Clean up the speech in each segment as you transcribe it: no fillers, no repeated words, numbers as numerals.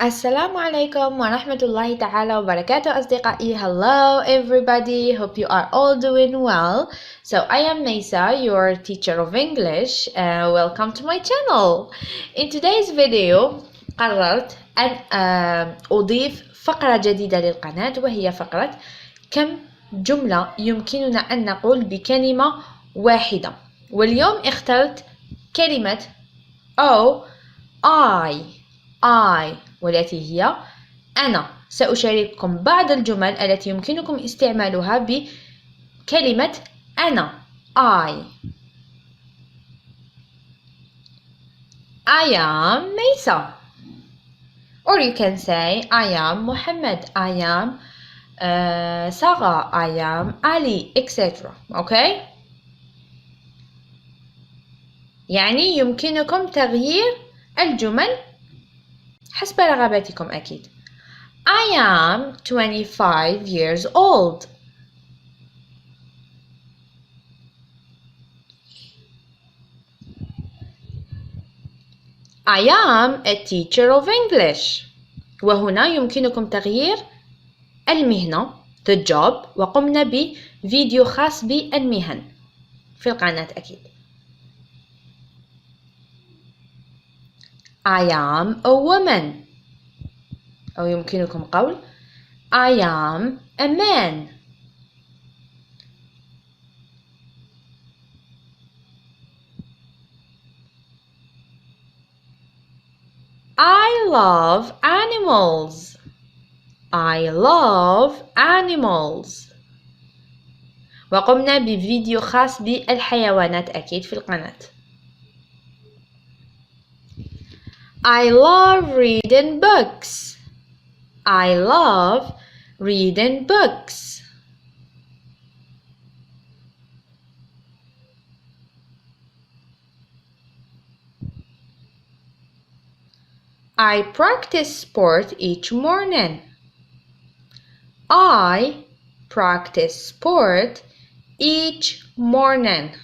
السلام عليكم ورحمة الله تعالى وبركاته أصدقائي. Hello everybody, hope you are all doing well. So I am Nisa, your teacher of English. Welcome to my channel. In today's video قررت أن أضيف فقرة جديدة للقناة، وهي فقرة كم جملة يمكننا أن نقول بكلمة واحدة. واليوم اخترت كلمة أو I والتي هي أنا. سأشارككم بعض الجمل التي يمكنكم استعمالها بكلمة أنا. I am Mesa, or you can say I am Muhammad, I am Sarah, I am Ali, etc. Okay? يعني يمكنكم تغيير الجمل حسب رغباتكم أكيد. I am 25 years old. I am a teacher of English. وهنا يمكنكم تغيير المهنة the job، وقمنا بفيديو خاص بالمهن في القناة أكيد. I am a woman، أو يمكنكم قول I am a man. I love animals. I love animals. وقمنا بفيديو خاص بالحيوانات أكيد في القناة. I love reading books. I love reading books. I practice sport each morning. I practice sport each morning.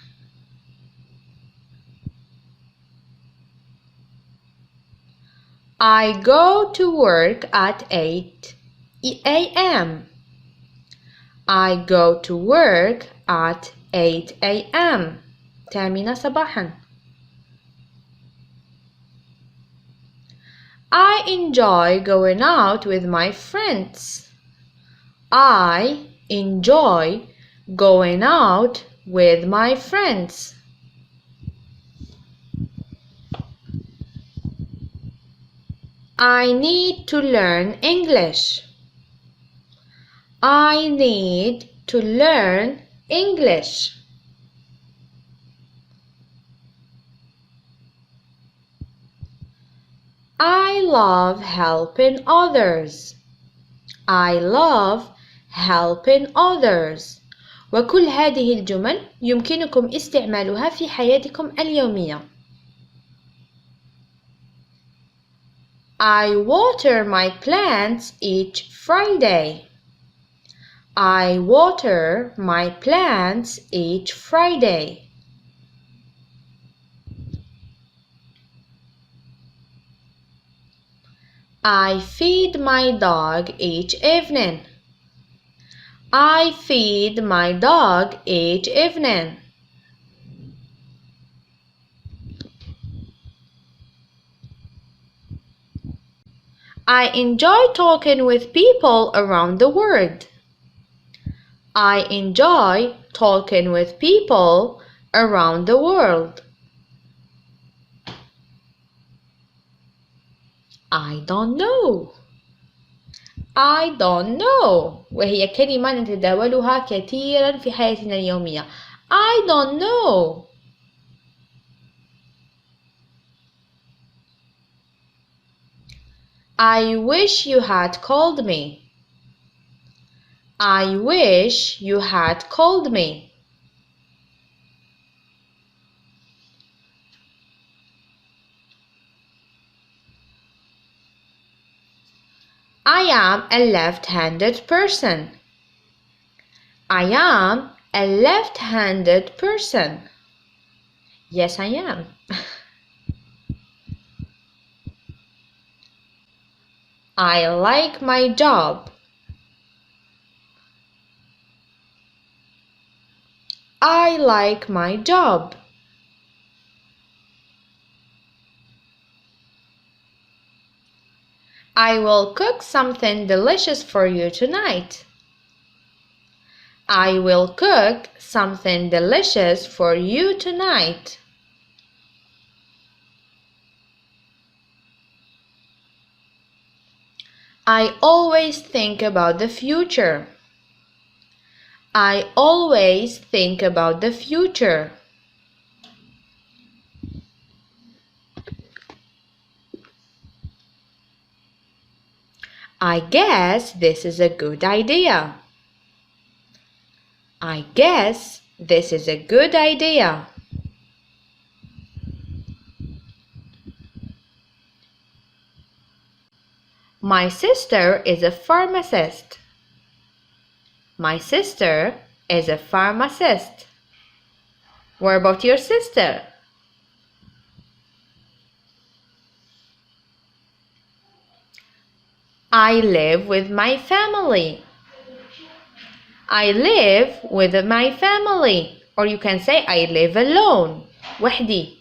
I go to work at 8 a.m. I go to work at 8 a.m. 8 صباحا. I enjoy going out with my friends. I enjoy going out with my friends. I need to learn English. I need to learn English. I love helping others. I love helping others. وكل هذه الجمل يمكنكم استعمالها في حياتكم اليومية. I water my plants each Friday. I water my plants each Friday. I feed my dog each evening. I feed my dog each evening. I enjoy talking with people around the world. I enjoy talking with people around the world. I don't know. I don't know، وهي كلمة نتداولها كثيرا في حياتنا اليومية. I don't know. I wish you had called me. I wish you had called me. I am a left-handed person. I am a left-handed person. Yes, I am. I like my job. I like my job. I will cook something delicious for you tonight. I will cook something delicious for you tonight. I always think about the future. I always think about the future. I guess this is a good idea. I guess this is a good idea. My sister is a pharmacist. My sister is a pharmacist. What about your sister? I live with my family. I live with my family. Or you can say I live alone. وحدي.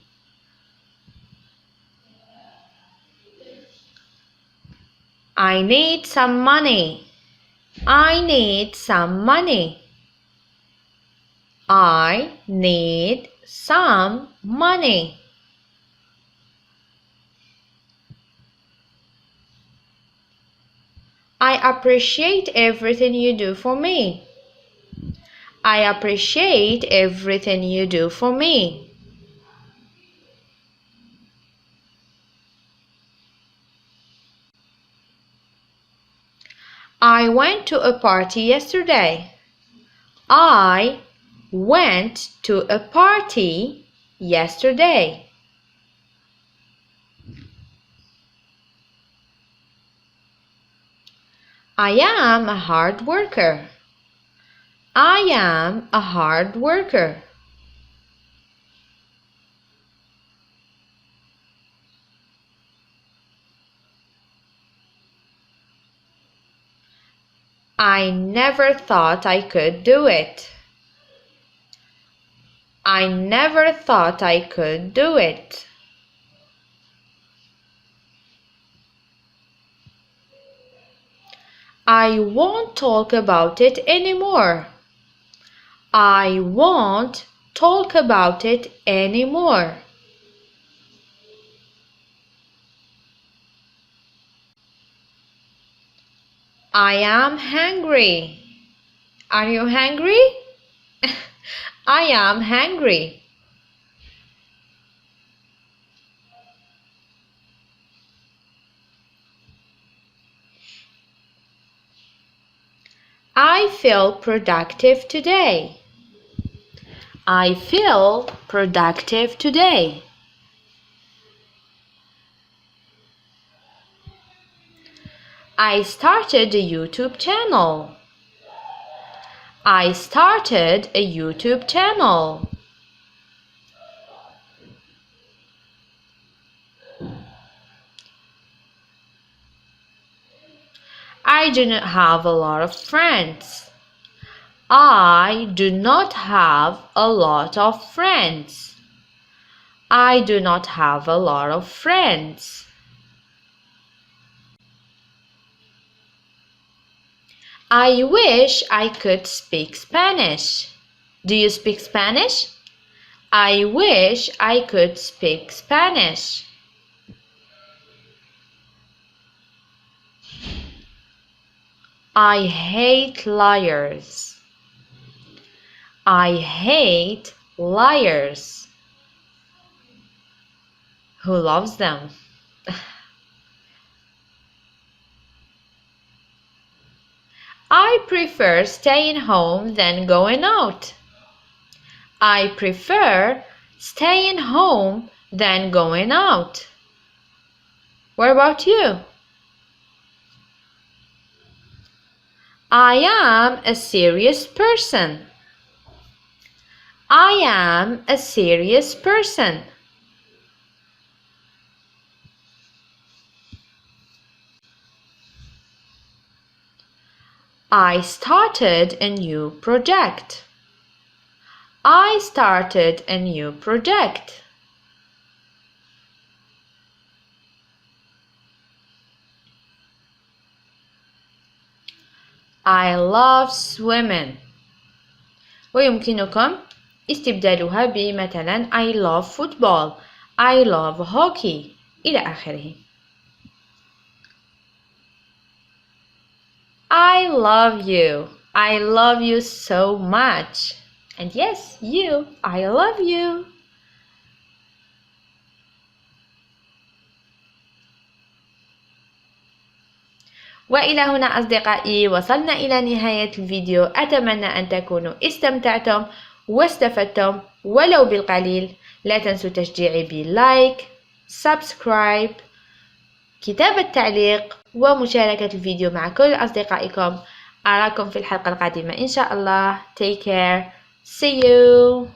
I need some money. I need some money. I need some money. I appreciate everything you do for me. I appreciate everything you do for me. I went to a party yesterday. I went to a party yesterday. I am a hard worker. I am a hard worker. I never thought I could do it. I never thought I could do it. I won't talk about it anymore. I won't talk about it anymore. I am hungry. Are you hungry? I am hungry. I feel productive today. I feel productive today. I started a YouTube channel. I started a YouTube channel. I do not have a lot of friends. I do not have a lot of friends. I do not have a lot of friends. I wish I could speak Spanish. Do you speak Spanish? I wish I could speak Spanish. I hate liars. I hate liars. Who loves them? I prefer staying home than going out. I prefer staying home than going out. What about you? I am a serious person. I am a serious person. I started a new project. I started a new project. I love swimming. ويمكنكم استبدالها بمثلا I love football, I love hockey إلى آخره. I love you. I love you so much. And yes, you. I love you. وإلى هنا أصدقائي وصلنا إلى نهاية الفيديو. أتمنى أن تكونوا استمتعتم واستفدتم ولو بالقليل. لا تنسوا تشجيعي باللايك، سبسكرايب، كتابة تعليق ومشاركة الفيديو مع كل أصدقائكم. أراكم في الحلقة القادمة إن شاء الله. Take care. See you.